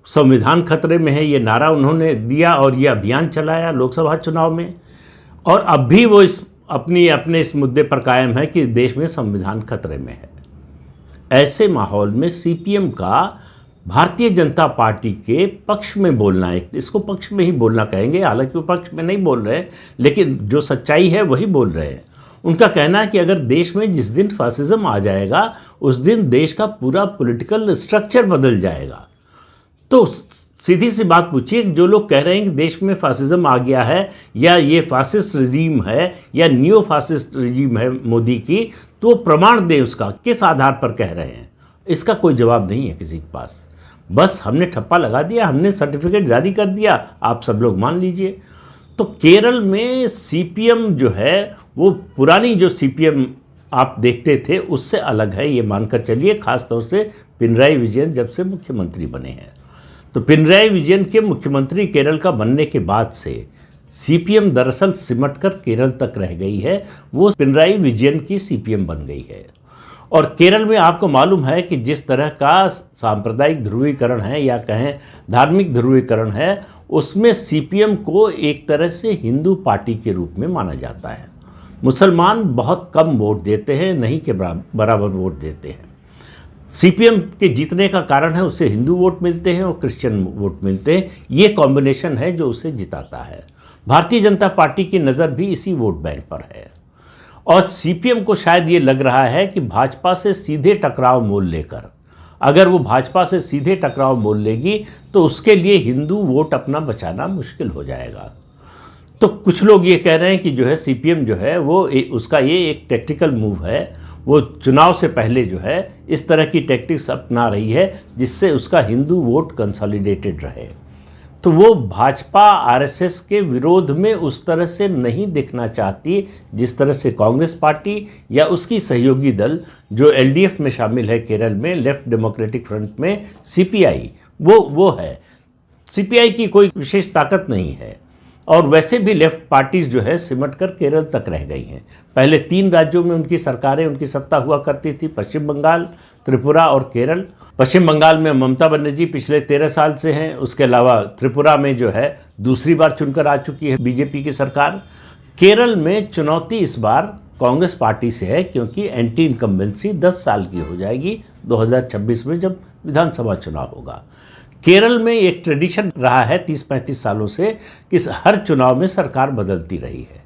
संविधान खतरे में है, ये नारा उन्होंने दिया और ये अभियान चलाया लोकसभा चुनाव में, और अब भी वो अपने इस मुद्दे पर कायम है कि देश में संविधान खतरे में है। ऐसे माहौल में सीपीएम का भारतीय जनता पार्टी के पक्ष में बोलना है, इसको पक्ष में ही बोलना कहेंगे, हालांकि वो पक्ष में नहीं बोल रहे हैं, लेकिन जो सच्चाई है वही बोल रहे हैं। उनका कहना है कि अगर देश में जिस दिन फासिज्म आ जाएगा उस दिन देश का पूरा पॉलिटिकल स्ट्रक्चर बदल जाएगा। तो सीधी सी बात पूछिए, जो लोग कह रहे हैं कि देश में फासिज्म आ गया है या ये फासिस्ट रजीम है या नियो फासिस्ट रजीम है मोदी की, तो प्रमाण दें उसका, किस आधार पर कह रहे हैं। इसका कोई जवाब नहीं है किसी के पास। बस हमने ठप्पा लगा दिया, हमने सर्टिफिकेट जारी कर दिया, आप सब लोग मान लीजिए। तो केरल में सीपीएम जो है वो पुरानी जो सीपीएम आप देखते थे उससे अलग है, ये मानकर चलिए, खासतौर से पिनराई विजयन जब से मुख्यमंत्री बने हैं। तो पिनराई विजयन के मुख्यमंत्री केरल का बनने के बाद से सीपीएम दरअसल सिमटकर केरल तक रह गई है, वो पिनराई विजयन की सीपीएम बन गई है। और केरल में आपको मालूम है कि जिस तरह का सांप्रदायिक ध्रुवीकरण है या कहें धार्मिक ध्रुवीकरण है, उसमें सीपीएम को एक तरह से हिंदू पार्टी के रूप में माना जाता है। मुसलमान बहुत कम वोट देते हैं, नहीं के बराबर वोट देते हैं। सीपीएम के जीतने का कारण है उसे हिंदू वोट मिलते हैं और क्रिश्चियन वोट मिलते हैं, ये कॉम्बिनेशन है जो उसे जिताता है। भारतीय जनता पार्टी की नज़र भी इसी वोट बैंक पर है और सीपीएम को शायद ये लग रहा है कि भाजपा से सीधे टकराव मोल लेकर, अगर वो भाजपा से सीधे टकराव मोल लेगी तो उसके लिए हिंदू वोट अपना बचाना मुश्किल हो जाएगा। तो कुछ लोग ये कह रहे हैं कि जो है सीपीएम जो है वो उसका ये एक टैक्टिकल मूव है, वो चुनाव से पहले जो है इस तरह की टैक्टिक्स अपना रही है जिससे उसका हिंदू वोट कंसोलिडेटेड रहे। तो वो भाजपा आरएसएस के विरोध में उस तरह से नहीं दिखना चाहती जिस तरह से कांग्रेस पार्टी या उसकी सहयोगी दल जो एलडीएफ में शामिल है केरल में, लेफ्ट डेमोक्रेटिक फ्रंट में सीपीआई, वो है। सीपीआई की कोई विशेष ताकत नहीं है और वैसे भी लेफ्ट पार्टीज जो है सिमट कर केरल तक रह गई हैं। पहले 3 राज्यों में उनकी सरकारें, उनकी सत्ता हुआ करती थी, पश्चिम बंगाल, त्रिपुरा और केरल। पश्चिम बंगाल में ममता बनर्जी पिछले 13 साल से हैं, उसके अलावा त्रिपुरा में जो है दूसरी बार चुनकर आ चुकी है बीजेपी की सरकार। केरल में चुनौती इस बार कांग्रेस पार्टी से है क्योंकि एंटी इनकम्बेंसी 10 साल की हो जाएगी 2026 में जब विधानसभा चुनाव होगा। केरल में एक ट्रेडिशन रहा है 30-35 सालों से कि हर चुनाव में सरकार बदलती रही है।